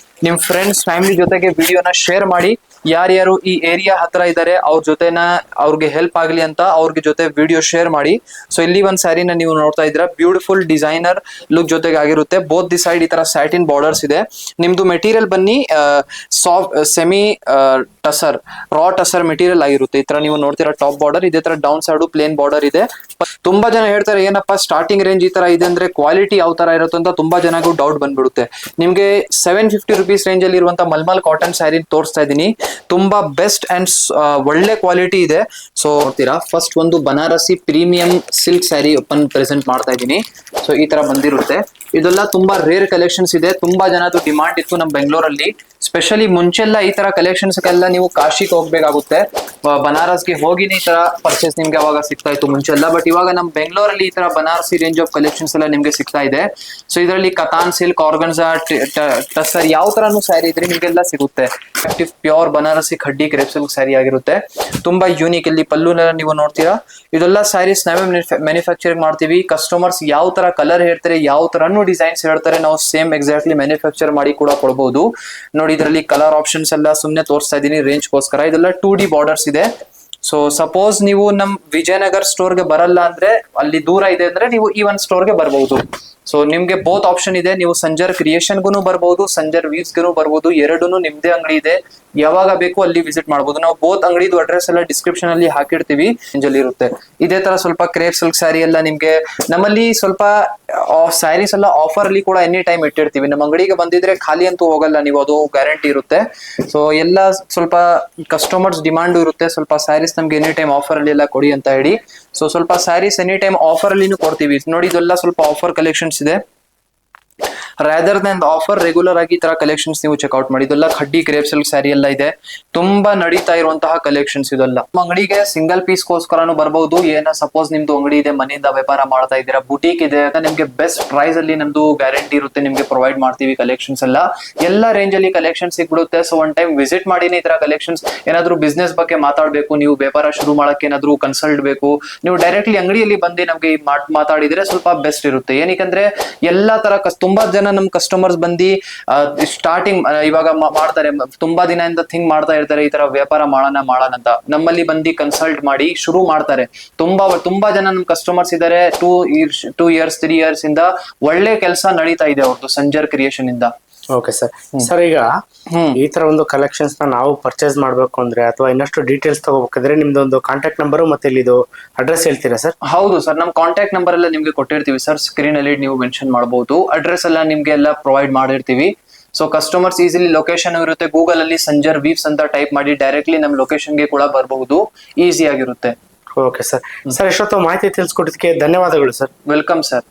ನಿಮ್ ಫ್ರೆಂಡ್ಸ್ ಫ್ಯಾಮಿಲಿ ಜೊತೆಗೆ ವಿಡಿಯೋನ ಶೇರ್ ಮಾಡಿ. ಯಾರ್ಯಾರು ಈ ಏರಿಯಾ ಹತ್ರ ಇದ್ದಾರೆ ಅವ್ರ ಜೊತೆನ ಅವ್ರಿಗೆ ಹೆಲ್ಪ್ ಆಗ್ಲಿ ಅಂತ ಅವ್ರಿಗೆ ಜೊತೆ ವಿಡಿಯೋ ಶೇರ್ ಮಾಡಿ. ಸೊ ಇಲ್ಲಿ ಒಂದ್ ಸ್ಯಾರಿನ ನೀವು ನೋಡ್ತಾ ಇದ್ದೀರಾ, ಬ್ಯೂಟಿಫುಲ್ ಡಿಸೈನರ್ ಲುಕ್ ಜೊತೆಗೆ ಆಗಿರುತ್ತೆ. ಬೋತ್ ದಿ ಸೈಡ್ ಈ ತರ ಸ್ಯಾಟಿನ್ ಬಾರ್ಡರ್ಸ್ ಇದೆ. ನಿಮ್ದು ಮೆಟೀರಿಯಲ್ ಬನ್ನಿ ಸಾಫ್ಟ್ ಸೆಮಿ ಟಸರ್ ರಾ ಟಸರ್ ಮೆಟೀರಿಯಲ್ ಆಗಿರುತ್ತೆ. ಈ ತರ ನೀವು ನೋಡ್ತೀರಾ ಟಾಪ್ ಬಾರ್ಡರ್, ಇದೇ ತರ ಡೌನ್ ಸೈಡ್ ಪ್ಲೇನ್ ಬಾರ್ಡರ್ ಇದೆ. ತುಂಬಾ ಜನ ಹೇಳ್ತಾರೆ ಏನಪ್ಪಾ ಸ್ಟಾರ್ಟಿಂಗ್ ರೇಂಜ್ ಈ ತರ ಇದೆ ಅಂದ್ರೆ ಕ್ವಾಲಿಟಿ ಯಾವ ತರ ಇರುತ್ತೆ ಅಂತ ತುಂಬಾ ಜನಗೂ ಡೌಟ್ ಬಂದ್ಬಿಡುತ್ತೆ. ನಿಮ್ಗೆ 750 ರುಪೀಸ್ ರೇಂಜ್ ಅಲ್ಲಿ ಇರುವಂತ ಮಲ್ಮಲ್ ಕಾಟನ್ ಸ್ಯಾರಿ ತೋರಿಸ್ತಾ ಇದ್ದೀನಿ. ತುಂಬಾ ಬೆಸ್ಟ್ ಅಂಡ್ ಒಳ್ಳೆ ಕ್ವಾಲಿಟಿ ಇದೆ. ಸೊ ನೋಡ್ತೀರಾ ಫಸ್ಟ್ ಒಂದು Banarasi premium silk sari open present ಮಾಡ್ತಾ ಇದ್ದೀನಿ. ಸೊ ಈ ತರ ಬಂದಿರುತ್ತೆ. ಇದೆಲ್ಲ ತುಂಬಾ ರೇರ್ ಕಲೆಕ್ಷನ್ಸ್ ಇದೆ. ತುಂಬಾ ಜನದು ಡಿಮಾಂಡ್ ಇತ್ತು ನಮ್ಮ ಬೆಂಗಳೂರಲ್ಲಿ. ಸ್ಪೆಷಲಿ ಮುಂಚೆಲ್ಲ ಈ ತರ ಕಲೆಕ್ಷನ್ಸ್ಗೆಲ್ಲ ನೀವು ಕಾಶಿಗೆ ಹೋಗ್ಬೇಕಾಗುತ್ತೆ, ಬನಾರಸ್ಗೆ ಹೋಗಿನೇ ಈ ತರ ಪರ್ಚೇಸ್ ನಿಮ್ಗೆ ಅವಾಗ ಸಿಗ್ತಾ ಇತ್ತು ಮುಂಚೆಲ್ಲ. ಬಟ್ ಇವಾಗ ನಮ್ಮ ಬೆಂಗಳೂರಲ್ಲಿ ಈ ತರ ಬನಾರಸಿ ರೇಂಜ್ ಆಫ್ ಕಲೆಕ್ಷನ್ಸ್ ಎಲ್ಲ ನಿಮ್ಗೆ ಸಿಗ್ತಾ ಇದೆ. ಸೊ ಇದರಲ್ಲಿ ಕತಾನ್ ಸಿಲ್ಕ್, ಆರ್ಗನ್ಸಾ, ಟಸರ್ ಯಾವ ತರನು ಸ್ಯಾರಿ ಇದ್ರೆ ನಿಮ್ಗೆಲ್ಲ ಸಿಗುತ್ತೆ. Pure Banarasi khaddi crepe silk sari ಆಗಿರುತ್ತೆ. ತುಂಬಾ ಯೂನಿಕ್. ಇಲ್ಲಿ ಪಲ್ಲುನೆಲ್ಲ ನೀವು ನೋಡ್ತೀರಾ. ಇದೆಲ್ಲ ಸ್ಯಾರೀಸ್ ನಾವೇ ಮ್ಯಾನುಫ್ಯಾಕ್ಚರಿಂಗ್ ಮಾಡ್ತೀವಿ. ಕಸ್ಟಮರ್ಸ್ ಯಾವ ತರ ಕಲರ್ ಹೇಳ್ತಾರೆ, ಯಾವ ತರನು ಡಿಸೈನ್ಸ್ ಹೇಳ್ತಾರೆ, ನಾವು ಸೇಮ್ ಎಕ್ಸಾಕ್ಟ್ಲಿ ಮ್ಯಾನುಫ್ಯಾಕ್ಚರ್ ಮಾಡಿ ಕೂಡ ಕೊಡಬಹುದು. ನೋಡಿ ಇದರಲ್ಲಿ ಕಲರ್ ಆಪ್ಷನ್ಸ್ ಎಲ್ಲ ಸುಮ್ನೆ ತೋರಿಸ್ತಾ ಇದ್ದೀನಿ ರೇಂಜ್ಗೋಸ್ಕರ. ಇದೆಲ್ಲ 2D ಬಾರ್ಡರ್ಸ್ ಇದೆ. ಸೊ ಸಪೋಸ್ ನೀವು ನಮ್ ವಿಜಯನಗರ್ ಸ್ಟೋರ್ಗೆ ಬರಲ್ಲ ಅಂದ್ರೆ, ಅಲ್ಲಿ ದೂರ ಇದೆ ಅಂದ್ರೆ, ನೀವು ಈ ಒಂದು ಸ್ಟೋರ್ಗೆ ಬರ್ಬಹುದು. ಸೊ ನಿಮ್ಗೆ ಬೋತ್ ಆಪ್ಷನ್ ಇದೆ. ನೀವು ಸಂಜರ್ ಕ್ರಿಯೇಷನ್ಗೂ ಬರ್ಬೋದು, ಸಂಜರ್ ವೀವ್ಸ್ಗೂ ಬರ್ಬೋದು. ಎರಡೂನು ನಿಮ್ದೇ ಅಂಗಡಿ ಇದೆ. ಯಾವಾಗ ಬೇಕು ಅಲ್ಲಿ ವಿಸಿಟ್ ಮಾಡಬಹುದು. ನಾವು ಬೋತ್ ಅಂಗಡಿದು ಅಡ್ರೆಸ್ ಎಲ್ಲ ಡಿಸ್ಕ್ರಿಪ್ಷನ್ ಅಲ್ಲಿ ಹಾಕಿರ್ತೀವಿ. ಅಲ್ಲಿ ಇರುತ್ತೆ. ಇದೇ ತರ ಸ್ವಲ್ಪ ಕ್ರೇಪ್ ಸಿಲ್ಕ್ ಸ್ಯಾರಿ ಎಲ್ಲ ನಿಮ್ಗೆ ನಮ್ಮಲ್ಲಿ ಸ್ವಲ್ಪ ಸ್ಯಾರೀಸ್ ಎಲ್ಲ ಆಫರ್ ಅಲ್ಲಿ ಕೂಡ ಎನಿ ಟೈಮ್ ಇಟ್ಟಿರ್ತೀವಿ. ನಮ್ಮ ಅಂಗಡಿಗೆ ಬಂದಿದ್ರೆ ಖಾಲಿ ಅಂತೂ ಹೋಗಲ್ಲ ನೀವು, ಅದು ಗ್ಯಾರಂಟಿ ಇರುತ್ತೆ. ಸೊ ಎಲ್ಲ ಸ್ವಲ್ಪ ಕಸ್ಟಮರ್ಸ್ ಡಿಮಾಂಡ್ ಇರುತ್ತೆ, ಸ್ವಲ್ಪ ಸ್ಯಾರೀಸ್ ನಮ್ಗೆ ಎನಿ ಟೈಮ್ ಆಫರ್ ಅಲ್ಲಿ ಎಲ್ಲ ಕೊಡಿ ಅಂತ ಹೇಳಿ. ಸೊ ಸ್ವಲ್ಪ ಸ್ಯಾರೀಸ್ ಎನಿ ಟೈಮ್ ಆಫರ್ ಅಲ್ಲಿನೂ ಕೊಡ್ತೀವಿ. ನೋಡಿ ಇದೆಲ್ಲ ಸ್ವಲ್ಪ ಆಫರ್ ಕಲೆಕ್ಷನ್ಸ್ ಇದೆ. ರಾದರ್ ದನ್ ಆಫರ್ ರೆಗ್ಯುಲರ್ ಆಗಿ ಈ ತರ ಕಲೆಕ್ಷನ್ಸ್ ನೀವು ಚೆಕ್ಔಟ್ ಮಾಡಿ. ಇದೆಲ್ಲ ಖಡ್ಡಿ ಕ್ರೇಪ್ ಸಿಲ್ಕ್ ಸ್ಯಾರಿ ಎಲ್ಲ ಇದೆ. ತುಂಬಾ ನಡೀತಾ ಇರುವಂತಹ ಕಲೆಕ್ಷನ್ಸ್ ಇದೆಲ್ಲ. ನಮ್ಮ ಅಂಗಡಿಗೆ ಸಿಂಗಲ್ ಪೀಸ್ ಗೋಸ್ಕರನು ಬರ್ಬಹುದು. ಏನ ಸಪೋಸ್ ನಿಮ್ದು ಅಂಗಡಿ ಇದೆ, ಮನೆಯಿಂದ ವ್ಯಾಪಾರ ಮಾಡ್ತಾ ಇದ್ದೀರಾ, ಬುಟೀಕ್ ಇದೆ ಅಂತ, ನಿಮ್ಗೆ ಬೆಸ್ಟ್ ಪ್ರೈಸ್ ಅಲ್ಲಿ ನಮ್ದು ಗ್ಯಾರಂಟಿ ಇರುತ್ತೆ, ನಿಮ್ಗೆ ಪ್ರೊವೈಡ್ ಮಾಡ್ತೀವಿ. ಕಲೆಕ್ಷನ್ಸ್ ಎಲ್ಲ ರೇಂಜ್ ಅಲ್ಲಿ ಕಲೆಕ್ಷನ್ಸ್ ಸಿಗ್ಬಿಡುತ್ತೆ. ಸೊ ಒನ್ ಟೈಮ್ ವಿಸಿಟ್ ಮಾಡಿನಿ ಈ ತರ ಕಲೆಕ್ಷನ್ಸ್. ಏನಾದ್ರು ಬಿಸ್ನೆಸ್ ಬಗ್ಗೆ ಮಾತಾಡ್ಬೇಕು, ನೀವು ವ್ಯಾಪಾರ ಶುರು ಮಾಡಕ್ಕೆ ಏನಾದ್ರು ಕನ್ಸಲ್ಟ್ ಬೇಕು, ನೀವು ಡೈರೆಕ್ಟ್ಲಿ ಅಂಗಡಿಯಲ್ಲಿ ಬಂದು ನಮ್ಗೆ ಮಾತಾಡಿದ್ರೆ ಸ್ವಲ್ಪ ಬೆಸ್ಟ್ ಇರುತ್ತೆ. ಏನಕ್ಕಂದ್ರೆ ಎಲ್ಲಾ ತರ ತುಂಬಾ ಜನ ನಮ್ ಕಸ್ಟಮರ್ಸ್ ಬಂದು ಸ್ಟಾರ್ಟಿಂಗ್ ಇವಾಗ ಮಾಡ್ತಾರೆ, ತುಂಬಾ ದಿನದಿಂದ ಥಿಂಕ್ ಮಾಡ್ತಾ ಇರ್ತಾರೆ ಈ ತರ ವ್ಯಾಪಾರ ಮಾಡೋಣ ಅಂತ. ನಮ್ಮಲ್ಲಿ ಬಂದು ಕನ್ಸಲ್ಟ್ ಮಾಡಿ ಶುರು ಮಾಡ್ತಾರೆ. ತುಂಬಾ ಜನ ನಮ್ ಕಸ್ಟಮರ್ಸ್ ಇದಾರೆ. 2 years 3 years ಇಂದ ಒಳ್ಳೆ ಕೆಲಸ ನಡೀತಾ ಇದೆ ಅವ್ರದ್ದು ಸಂಜರ್ ಕ್ರಿಯೇಷನ್ ಇಂದ. Okay sir. ಸರ್ ಈಗ ಈ ತರ ಒಂದು ಕಲೆಕ್ಷನ್ಸ್ ನಾವು ಪರ್ಚೇಸ್ ಮಾಡ್ಬೇಕು ಅಂದ್ರೆ ಅಥವಾ ಇನ್ನಷ್ಟು ಡೀಟೇಲ್ಸ್ ತಗೋಬೇಕಾದ್ರೆ ನಿಮ್ದೊಂದು ಕಾಂಟ್ಯಾಕ್ಟ್ ನಂಬರ್ ಮತ್ತೆ ಇಲ್ಲಿದು ಅಡ್ರೆಸ್ ಹೇಳ್ತೀರಾ ಸರ್? ಹೌದು ಸರ್, ನಮ್ ಕಾಂಟ್ಯಾಕ್ಟ್ ನಂಬರ್ ಎಲ್ಲ ನಿಮ್ಗೆ ಕೊಟ್ಟಿರ್ತೀವಿ ಸರ್. ಸ್ಕ್ರೀನ್ ಅಲ್ಲಿ ನೀವು ಮೆನ್ಷನ್ ಮಾಡಬಹುದು. ಅಡ್ರೆಸ್ ಎಲ್ಲ ನಿಮ್ಗೆ ಎಲ್ಲ ಪ್ರೊವೈಡ್ ಮಾಡಿರ್ತೀವಿ. ಸೊ ಕಸ್ಟಮರ್ಸ್ ಈಸಿಲಿ ಲೊಕೇಶನ್ ಇರುತ್ತೆ, ಗೂಗಲ್ ಅಲ್ಲಿ ಸಂಜರ್ ವೀವ್ಸ್ ಅಂತ ಟೈಪ್ ಮಾಡಿ ಡೈರೆಕ್ಟ್ಲಿ ನಮ್ ಲೊಕೇಶನ್ಗೆ ಕೂಡ ಬರಬಹುದು. ಈಸಿ ಆಗಿರುತ್ತೆ. Okay sir. ಸರ್ ಇಷ್ಟೊತ್ತು ಮಾಹಿತಿ ತಿಳಿಸ್ಕೊಟ್ಟಿದ್ದಕ್ಕೆ ಧನ್ಯವಾದಗಳು ಸರ್. Welcome sir.